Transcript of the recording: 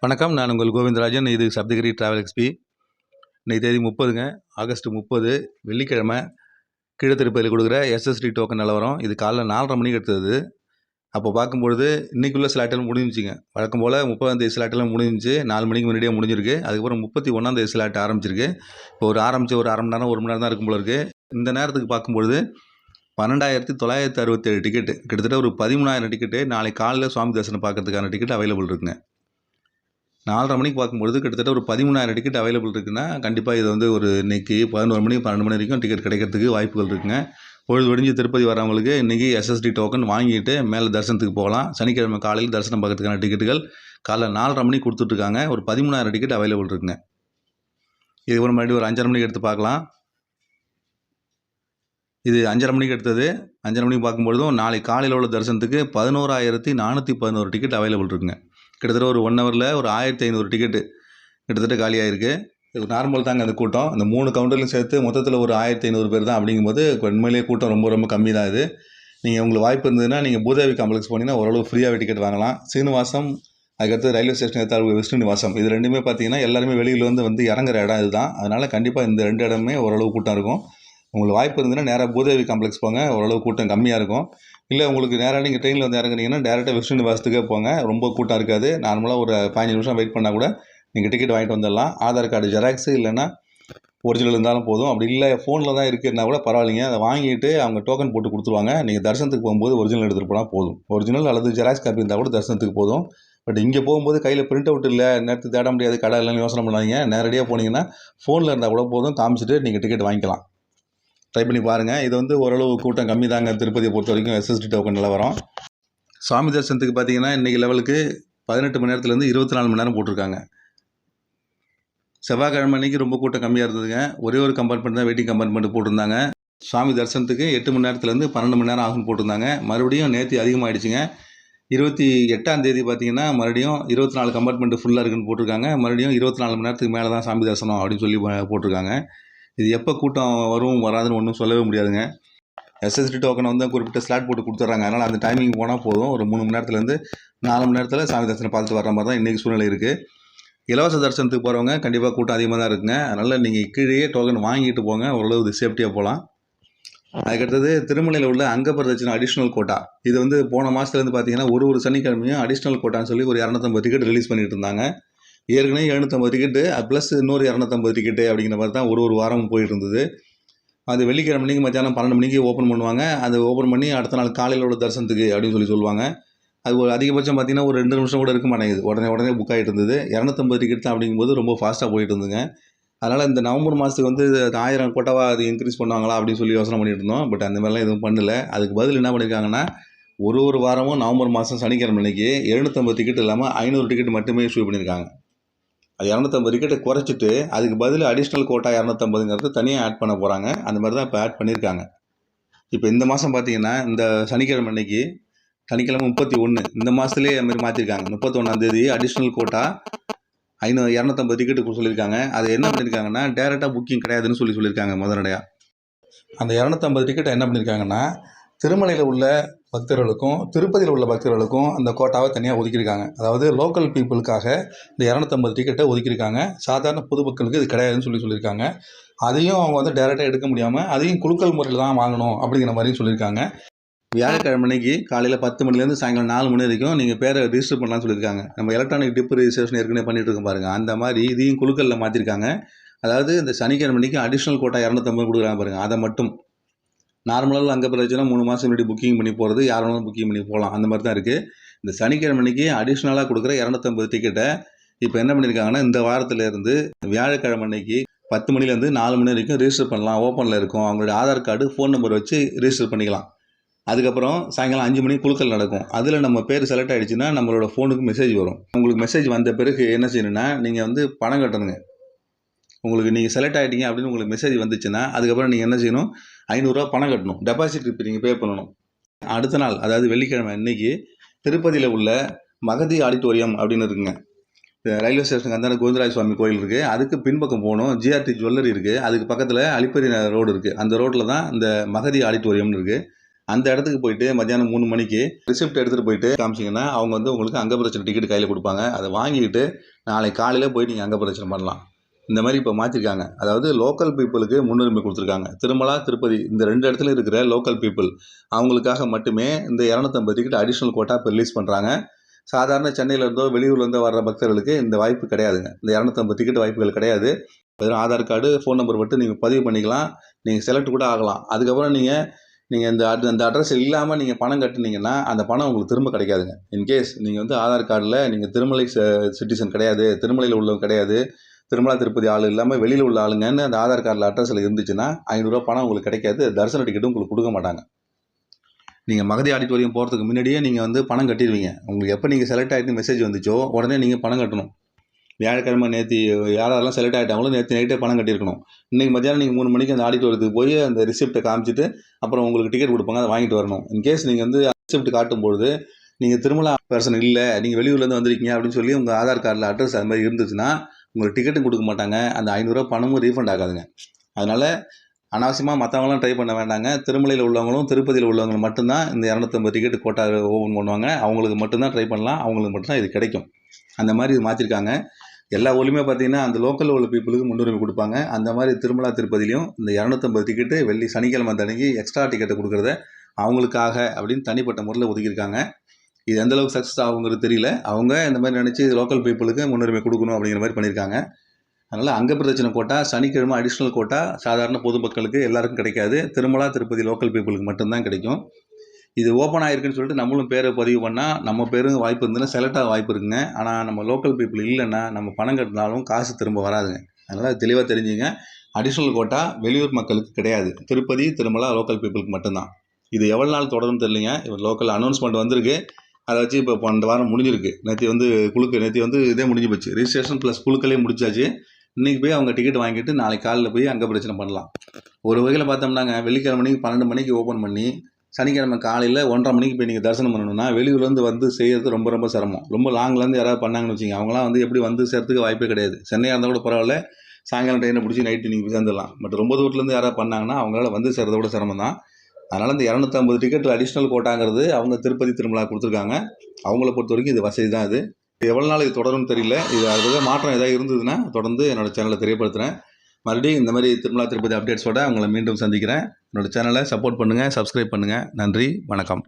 வணக்கம். நான் உங்கள் கோவிந்தராஜன். இது சப்தகிரி டிராவல் எக்ஸ்பி. இன்னைக்கு தேதி 30ங்க ஆகஸ்ட் 30 வெள்ளிக்கிழமை. கீழத்திருப்பதியில் கொடுக்குற எஸ்எஸ்டி டோக்கன் நிலவரம். இது காலைல 4:30 மணிக்கு எடுத்தது. அப்போ பார்க்கும்பொழுது இன்றைக்குள்ள ஸ்லாட்டெல்லாம் முடிஞ்சிச்சுங்க. வழக்கம் போல் 30ஆந்தேதி ஸ்லாட்டெல்லாம் முடிஞ்சிச்சு. 4 மணிக்கு முன்னாடியே முடிஞ்சிருக்கு. அதுக்கப்புறம் 31ஆந்தேதி ஸ்லாட் ஆரம்பிச்சிருக்கு. இப்போ ஒரு அரை மணி நேரம் 1 மணி நேரம் தான் இருக்கும் போல இருக்குது. இந்த நேரத்துக்கு பார்க்கும்பொழுது 12,967 டிக்கெட்டு, கிட்டத்தட்ட ஒரு 13,000 டிக்கெட்டு நாளைக்கு காலையில் சுவாமி தரிசனம் பார்க்கறதுக்கான டிக்கெட் அவைலபிள் இருக்குங்க. 4:30 மணிக்கு பார்க்கும்பொழுது கிட்டத்தட்ட ஒரு 13,000 டிக்கெட் அவைலபிள் இருக்குன்னா, கண்டிப்பாக இது வந்து ஒரு இன்னைக்கு 11 மணி 12 மணி வரைக்கும் டிக்கெட் கிடைக்கிறதுக்கு வாய்ப்புகள் இருக்குங்க. பொழுது விடிஞ்சு திருப்பதி வரவங்களுக்கு இன்றைக்கி எஸ்எஸ்டி டோக்கன் வாங்கிட்டு மேலே தரிசனத்துக்கு போகலாம். சனிக்கிழமை காலையில் தரிசனம் பார்க்கறதுக்கான டிக்கெட்டுகள் காலைல 4:30 மணிக்கு கொடுத்துட்ருக்காங்க. ஒரு 13,000 டிக்கெட் அவைலபிள் இருக்குங்க. இது ஒரு மறுபடியும் ஒரு 5:30 மணிக்கு எடுத்து பார்க்கலாம். இது 5:30 மணிக்கு எடுத்தது. 5:30 மணிக்கு பார்க்கும்பொழுதும் நாளைக்கு காலையில் உள்ள தரிசனத்துக்கு 11,411 டிக்கெட் அவைலபிள் இருக்குங்க. கிட்டத்தட்ட ஒரு 1 ஹவரில் ஒரு 1,500 டிக்கெட்டு கிட்டத்தட்ட காலியாகிருக்கு. இது நார்மல் தாங்க அந்த கூட்டம். அந்த 3 கவுண்டர்லையும் சேர்த்து மொத்தத்தில் ஒரு 1,500 பேர் தான். அப்படிங்கும்போது உண்மையிலேயே கூட்டம் ரொம்ப ரொம்ப கம்மி தான். இது நீங்கள் உங்களுக்கு வாய்ப்பு இருந்ததுன்னா நீங்கள் பூதேவி காம்ப்ளெக்ஸ் போனீங்கன்னா ஓரளவு ஃப்ரீயாகவே டிக்கெட் வாங்கலாம். சீனிவாசம், அதுக்கடுத்து ரயில்வே ஸ்டேஷன் எடுத்தால் விஷ்ணுநிவாசம், இது ரெண்டுமே பார்த்தீங்கன்னா எல்லாருமே வெளியில் வந்து இறங்குற இடம் இதுதான். அதனால் கண்டிப்பாக இந்த 2 இடமே ஓரளவு கூட்டம் இருக்கும். உங்களுக்கு வாய்ப்பு இருந்ததுன்னா நேராக பூதேவி காம்ப்ளெக்ஸ் போங்க, ஓரளவு கூட்டம் கம்மியாக இருக்கும். இல்லை உங்களுக்கு நேராக நீங்கள் ட்ரெயினில் வந்து இறங்குனீங்கன்னா டேரெக்டாக விஷ்ணுநிவாசத்துக்கே போங்க, ரொம்ப கூட்டம் இருக்காது. நார்மலாக ஒரு 15 நிமிஷம் வெயிட் பண்ணால் கூட நீங்கள் டிக்கெட் வாங்கிட்டு வந்துடலாம். ஆதார் கார்டு ஜெராக்ஸு இல்லைன்னா ஒரிஜினல் இருந்தாலும் போதும். அப்படி இல்லை ஃபோனில் தான் இருக்குன்னா கூட பரவாயில்லைங்க. அதை வாங்கிட்டு அவங்க டோக்கன் போட்டு கொடுத்துருவாங்க. நீங்கள் தரிசனத்துக்கு போகும்போது ஒரிஜினல் எடுத்துகிட்டு போனால் போதும். ஒரிஜினல் அல்லது ஜெராக்ஸ் காப்பி இருந்தால் கூட தரிசனத்துக்கு போதும். பட் இங்கே போகும்போது கையில் பிரிண்ட் அவுட் இல்லை, நேரத்துக்கு தேட முடியாது, கடை இல்லைன்னு யோசனை பண்ணாதீங்க. நேரடியாக போனீங்கன்னா ஃபோனில் இருந்தால் கூட போதும், காமிச்சிட்டு நீங்கள் டிக்கெட் வாங்கிக்கலாம். ட்ரை பண்ணி பாருங்கள். இது வந்து ஓரளவு கூட்டம் கம்மி தாங்க. திருப்பதியை பொறுத்த வரைக்கும் எஸ்எஸ்டி டோக்கன் நிலவரம். சாமி தரிசனத்துக்கு பார்த்தீங்கன்னா இன்றைக்கி லெவலுக்கு 18 மணி நேரத்துலேருந்து 24 மணி நேரம் போட்டிருக்காங்க. செவ்வாய்க்கிழமை அன்றைக்கி ரொம்ப கூட்டம் கம்மியாக இருந்ததுங்க. ஒரே ஒரு கம்பார்ட்மெண்ட் தான் வெயிட்டிங் கம்பார்ட்மெண்ட் போட்டிருந்தாங்க. சாமி தரிசனத்துக்கு 8 மணி நேரத்துலேருந்து 12 மணி நேரம் ஆகும்னு போட்டிருந்தாங்க. மறுபடியும் நேற்று அதிகமாகிடுச்சுங்க. 28ஆந்தேதி பார்த்தீங்கன்னா மறுபடியும் 24 கம்பார்ட்மெண்ட் ஃபுல்லாக இருக்குன்னு போட்டிருக்காங்க. மறுபடியும் 24 மணி நேரத்துக்கு மேலே தான் சாமி தரிசனம் அப்படின்னு சொல்லி போட்டிருக்காங்க. இது எப்போ கூட்டம் வரும் வராதுன்னு ஒன்றும் சொல்லவே முடியாதுங்க. எஸ்எஸ்டி டோக்கனை வந்து குறிப்பிட்ட ஸ்லாட் போட்டு கொடுத்துட்றாங்க. அதனால் அந்த டைமிங் போனால் போதும். ஒரு 3 மணி நேரத்துலேருந்து 4 மணி நேரத்தில் சாமி தரிசனம் பார்த்துட்டு வர மாதிரி தான் இன்றைக்கி சூழ்நிலை இருக்குது. இலவச தரிசனத்துக்கு போகிறவங்க கண்டிப்பாக கூட்டம் அதிகமாக தான் இருக்குங்க. அதனால் நீங்கள் கீழேயே டோக்கன் வாங்கிட்டு போங்க, ஓரளவு சேஃப்டியாக போகலாம். அதுக்கடுத்தது திருமலையில் உள்ள அங்கப்பிரதட்சணை அடிஷ்னல் கோட்டா. இது வந்து போன மாதத்துலேருந்து பார்த்தீங்கன்னா ஒரு சனிக்கிழமையும் அடிஷ்னல் கோட்டான்னு சொல்லி ஒரு 250 டிக்கெட் ரிலீஸ் பண்ணிட்டு இருந்தாங்க. ஏற்கனவே 750 டிக்கெட்டு ப்ளஸ் இன்னொரு 250 டிக்கெட்டு அப்படிங்கிற மாதிரி தான் ஒரு வாரம் போயிட்டு இருந்தது. அது வெள்ளிக்கிழமை மணிக்கு மத்தியானம் 12 மணிக்கு ஓப்பன் பண்ணுவாங்க. அது ஓப்பன் பண்ணி அடுத்த நாள் காலையில் உள்ள தரிசனத்துக்கு அப்படின்னு சொல்லுவாங்க. அது ஒரு அதிகபட்சம் பார்த்தீங்கன்னா ஒரு 2 நிமிஷம் கூட இருக்க மாட்டேங்குது. உடனே புக் ஆகிட்டு இருந்தது. 250 டிக்கெட் தான் அப்படிங்கும்போது ரொம்ப ஃபாஸ்ட்டாக போயிட்டு இருந்துங்க. அதனால் இந்த நவம்பர் மாதத்துக்கு வந்து 1000 கோட்டாவாக அது இன்க்ரீஸ் பண்ணுவாங்களா அப்படின்னு சொல்லி யோசனை பண்ணிட்டு இருந்தோம். பட் அந்த மாதிரிலாம் எதுவும் பண்ணல. அதுக்கு பதில் என்ன பண்ணியிருக்காங்கன்னா ஒரு வாரமும் நவம்பர் மாதம் சனிக்கிழமை அன்னைக்கு 750 டிக்கெட் இல்லாமல் 500 டிக்கெட் மட்டுமே இஷ்யூ பண்ணியிருக்காங்க. அது 250 டிக்கெட்டை குறைச்சிட்டு அதுக்கு பதில் அடிஷ்னல் கோட்டா 250ங்கிறது தனியாக ஆட் பண்ண போகிறாங்க. அந்த மாதிரி தான் இப்போ ஆட் பண்ணியிருக்காங்க. இப்போ இந்த மாதம் பார்த்தீங்கன்னா இந்த சனிக்கிழமை அன்னைக்கு சனிக்கிழமை 31 இந்த மாதத்துலேயே அதுமாதிரி மாற்றிருக்காங்க. 31ஆந்தேதி அடிஷ்னல் கோட்டா 250 டிக்கெட்டு சொல்லியிருக்காங்க. அது என்ன பண்ணியிருக்காங்கன்னா டேரெக்டாக புக்கிங் கிடையாதுன்னு சொல்லியிருக்காங்க முதலடையாக. அந்த 250 டிக்கெட்டை என்ன பண்ணியிருக்காங்கன்னா திருமலையில் உள்ள பக்தர்களுக்கும் திருப்பதியில் உள்ள பக்தர்களுக்கும் அந்த கோட்டாவை தனியாக ஒதுக்கியிருக்காங்க. அதாவது லோக்கல் பீப்புளுக்காக இந்த 250 டிக்கெட்டை ஒதுக்கியிருக்காங்க. சாதாரண பொதுமக்களுக்கு இது கிடையாதுன்னு சொல்லியிருக்காங்க. அதையும் அவங்க வந்து டேரெக்டாக எடுக்க முடியாமல் அதையும் குலுக்கல் முறையில் தான் வாங்கணும் அப்படிங்கிற மாதிரியும் சொல்லியிருக்காங்க. வியாழக்கிழமை அன்னைக்கு காலையில் 10 மணிலேருந்து சாயங்காலம் 4 மணி வரைக்கும் நீங்கள் பேரை ரிஜிஸ்டர் பண்ணலாம்னு சொல்லியிருக்காங்க. நம்ம எலக்ட்ரானிக் டிப் ரிஜிஸ்ட்ரேஷன் ஏற்கனவே பண்ணிட்டு இருக்கோம் பாருங்கள். அந்த மாதிரி இதையும் குலுக்கலில் மாற்றிருக்காங்க. அதாவது இந்த சனிக்கிழமை அன்னைக்கு அடிஷ்னல் கோட்டா 250 கொடுக்குறாங்க பாருங்கள். அதை மட்டும் நார்மலாக அங்கே பிரச்சனை 3 மாதம் முன்னாடி புக்கிங் பண்ணி போகிறது, யார் வேணாலும் புக்கிங் பண்ணி போகலாம். அந்த மாதிரி தான் இருக்குது. இந்த சனிக்கிழமை அன்னைக்கு அடிஷ்னலாக கொடுக்குற 250 டிக்கெட்டை இப்போ என்ன பண்ணியிருக்காங்கன்னா இந்த வாரத்திலேருந்து வியாழக்கிழமை அன்னைக்கு 10 மணிலேருந்து 4 மணி வரைக்கும் ரிஜிஸ்டர் பண்ணலாம். ஓப்பனில் இருக்கும். அவங்களுடைய ஆதார் கார்டு, ஃபோன் நம்பர் வச்சு ரிஜிஸ்டர் பண்ணிக்கலாம். அதுக்கப்புறம் சாயங்காலம் 5 மணிக்கு குலுக்கல் நடக்கும். அதில் நம்ம பேர் செலக்ட் ஆகிடுச்சுன்னா நம்மளோட ஃபோனுக்கு மெசேஜ் வரும். உங்களுக்கு மெசேஜ் வந்த பிறகு என்ன செய்யணும்னா நீங்கள் வந்து பணம் கட்டணுங்க. உங்களுக்கு நீங்கள் செலக்ட் ஆகிட்டீங்க அப்படின்னு உங்களுக்கு மெசேஜ் வந்துச்சுன்னா அதுக்கப்புறம் நீங்கள் என்ன செய்யணும், 500 ரூபா பணம் கட்டணும். டெபாசிட் இப்போ நீங்கள் பே பண்ணணும். அடுத்த நாள் அதாவது வெள்ளிக்கிழமை அன்னைக்கு திருப்பதியில் உள்ள மகதி ஆடிட்டோரியம் அப்படின்னு இருக்குங்க. ரயில்வே ஸ்டேஷனுக்கு அந்தாண்ட கோவிந்தராஜ சுவாமி கோயில் இருக்குது. அதுக்கு பின்பக்கம் போகணும். ஜிஆர்டி ஜுவல்லரி இருக்குது. அதுக்கு பக்கத்தில் அலிப்பரி ரோடு இருக்குது. அந்த ரோட்டில் தான் இந்த மகதி ஆடிட்டோரியம்னு இருக்குது. அந்த இடத்துக்கு போயிட்டு மத்தியானம் 3 மணிக்கு ரிசிப்ட் எடுத்துகிட்டு போயிட்டு காமிச்சிங்கன்னா அவங்க வந்து உங்களுக்கு அங்கப்பிரதட்சணை டிக்கெட் கையில் கொடுப்பாங்க. அதை வாங்கிக்கிட்டு நாளைக்கு காலையில் போய் நீங்கள் அங்கப்பிரதட்சணை பண்ணலாம். இந்த மாதிரி இப்போ மாற்றிருக்காங்க. அதாவது லோக்கல் பீப்புளுக்கு முன்னுரிமை கொடுத்துருக்காங்க. திருமலா, திருப்பதி இந்த 2 இடத்துல இருக்கிற லோக்கல் பீப்புள் அவங்களுக்காக மட்டுமே இந்த 250 டிக்கெட் அடிஷ்னல் கோட்டா இப்போ ரிலீஸ் பண்ணுறாங்க. சாதாரண சென்னையிலேருந்தோ வெளியூர்லேருந்தோ வர்ற பக்தர்களுக்கு இந்த வாய்ப்பு கிடையாதுங்க. இந்த 250 டிக்கெட் வாய்ப்புகள் கிடையாது. வெறும் ஆதார் கார்டு, ஃபோன் நம்பர் மட்டும் நீங்கள் பதிவு பண்ணிக்கலாம். நீங்கள் செலக்ட் கூட ஆகலாம். அதுக்கப்புறம் நீங்கள் அந்த அட்ரஸ் இல்லாமல் நீங்கள் பணம் கட்டுனீங்கன்னா அந்த பணம் உங்களுக்கு திரும்ப கிடைக்காதுங்க. இன்கேஸ் நீங்கள் வந்து ஆதார் கார்டில் நீங்கள் திருமலை சிட்டிசன் கிடையாது, திருமலையில் உள்ளவங்க கிடையாது, திருமலா திருப்பதி ஆள் இல்லாமல் வெளியில் உள்ள ஆளுங்கன்னு அந்த ஆதார் கார்டில் அட்ரஸில் இருந்துச்சுன்னா ₹500 பணம் உங்களுக்கு கிடைக்காது. தரிசன டிக்கெட்டும் உங்களுக்கு கொடுக்க மாட்டாங்க. நீங்கள் மகதி ஆடிட்டோரியம் போகிறதுக்கு முன்னாடியே நீங்கள் வந்து பணம் கட்டிடுவீங்க. உங்களுக்கு எப்போ நீங்கள் செலக்ட் ஆகிட்டு மெசேஜ் வந்துச்சோ உடனே நீங்கள் பணம் கட்டணும். வியாழக்கிழமை நேற்று யாரெல்லாம் செலக்ட் ஆகிட்டாங்களோ நேற்று நைட்டே பணம் கட்டியிருக்கணும். இன்றைக்கி மத்தியானம் நீங்கள் 3 மணிக்கு அந்த ஆடிட்டோரியத்துக்கு போய் அந்த ரிசிப்ட்டை காமிச்சிட்டு அப்புறம் உங்களுக்கு டிக்கெட் கொடுப்பாங்க, அதை வாங்கிட்டு வரணும். இன்கேஸ் நீங்கள் வந்து ரிசிப்ட் காட்டும்பொழுது நீங்கள் திருமலா பர்சன் இல்லை, நீங்கள் வெளியூர்லேருந்து வந்திருக்கீங்க அப்படின்னு சொல்லி உங்கள் ஆதார் கார்டில் அட்ரஸ் அது மாதிரி இருந்துச்சுன்னா உங்களுக்கு டிக்கெட்டும் கொடுக்க மாட்டாங்க. அந்த ₹500 பணமும் ரீஃபண்ட் ஆகாதுங்க. அதனால் அனாவசியமாக மற்றவங்களாம் ட்ரை பண்ண வேண்டாங்க. திருமலையில் உள்ளவங்களும் திருப்பதியில் உள்ளவங்களும் மட்டும்தான் இந்த 250 டிக்கெட் கோட்டா ஓப்பன் பண்ணுவாங்க. அவங்களுக்கு மட்டும்தான் ட்ரை பண்ணலாம். அவங்களுக்கு மட்டும்தான் இது கிடைக்கும். அந்த மாதிரி இது மாற்றிருக்காங்க. எல்லா ஊர்லேயுமே பார்த்தீங்கன்னா அந்த லோக்கலில் உள்ள பீப்புளுக்கு முன்னுரிமை கொடுப்பாங்க. அந்த மாதிரி திருமலா திருப்பதிலையும் இந்த 250 டிக்கெட்டு சனிக்கிழமை அன்னைக்கு எக்ஸ்ட்ரா டிக்கெட்டை கொடுக்குறத அவங்களுக்காக அப்படின்னு தனிப்பட்ட முறையில் ஒதுக்கியிருக்காங்க. இது எந்தளவுக்கு சக்ஸஸ் ஆகுங்கிறது தெரியல. அவங்க இந்த மாதிரி நினச்சி லோக்கல் பீப்புளுக்கு முன்னுரிமை கொடுக்கணும் அப்படிங்கிற மாதிரி பண்ணியிருக்காங்க. அதனால் அங்கப்பிரதட்சணை கோட்டா சனிக்கிழமை அடிஷ்னல் கோட்டா சாதாரண பொதுமக்களுக்கு எல்லாருக்கும் கிடைக்காது. திருமலா திருப்பதி லோக்கல் பீப்புளுக்கு மட்டும்தான் கிடைக்கும். இது ஓப்பன் ஆகிருக்குன்னு சொல்லிட்டு நம்மளும் பேரை பதிவு பண்ணால் நம்ம பேரும் வாய்ப்பு இருந்ததுன்னா செலக்ட் ஆக வாய்ப்பு இருக்குங்க. ஆனால் நம்ம லோக்கல் பீப்புள் இல்லைன்னா நம்ம பணம் கட்டினாலும் காசு திரும்ப வராதுங்க. அதனால் தெளிவாக தெரிஞ்சுங்க. அடிஷ்னல் கோட்டா வெளியூர் மக்களுக்கு கிடையாது. திருப்பதி திருமலா லோக்கல் பீப்புளுக்கு மட்டும்தான். இது எவ்வளோ நாள் தொடரும் தெரியலைங்க. லோக்கல் அனௌன்ஸ்மெண்ட் வந்திருக்கு. அதை வச்சு இப்போ இந்த வாரம் முடிஞ்சிருக்கு. நேற்று வந்து இதே முடிஞ்சு போச்சு. ரிஜிஸ்ட்ரேஷன் ப்ளஸ் குழுக்களே முடிச்சாச்சு. இன்றைக்கி போய் அவங்க டிக்கெட் வாங்கிட்டு நாளைக்கு காலையில் போய் அங்கப்பிரதட்சணை பண்ணலாம். ஒரு வகையில் பார்த்தோம்னாங்க வெள்ளிக்கிழமை மணிக்கு 12 மணிக்கு ஓப்பன் பண்ணி சனிக்கிழமை காலையில் 1:30 மணிக்கு போய் நீங்கள் தரிசனம் பண்ணணும்னா வெளியூர்லேருந்து வந்து செய்கிறது ரொம்ப ரொம்ப சிரமம். ரொம்ப லாங்லேருந்து யாராவது பண்ணாங்கன்னு வச்சுங்க, அவங்களாம் வந்து எப்படி வந்து சேர்த்துக்கு வாய்ப்பே கிடையாது. சென்னையாக இருந்தால் கூட பரவாயில்ல, சாயங்காலம் ட்ரெயினை பிடிச்சி நைட்டு நீங்கள் போய் சேர்ந்துடலாம். பட் ரொம்ப தூரத்துலேருந்து யாராவது பண்ணாங்கன்னா அவங்களால வந்து சேர்றத விட சிரமம் தான். அதனால் இந்த 250 டிக்கெட் அடிஷ்னல் கோட்டாங்கிறது அவங்க திருப்பதி திருமலா கொடுத்துருக்காங்க. அவங்கள பொறுத்த வரைக்கும் இது வசதி தான். இது எவ்வளோ நாள் இது தொடரும்னு தெரியல. இது அதுக்காக மாற்றம் ஏதாவது இருந்ததுன்னா தொடர்ந்து என்னோடய சேனலை தெரியப்படுத்துகிறேன். மறுபடியும் இந்த மாதிரி திருமலா திருப்பதி அப்டேட்ஸோடு உங்களை மீண்டும் சந்திக்கிறேன். என்னோடய சேனலை சப்போர்ட் பண்ணுங்கள், சப்ஸ்கிரைப் பண்ணுங்கள். நன்றி, வணக்கம்.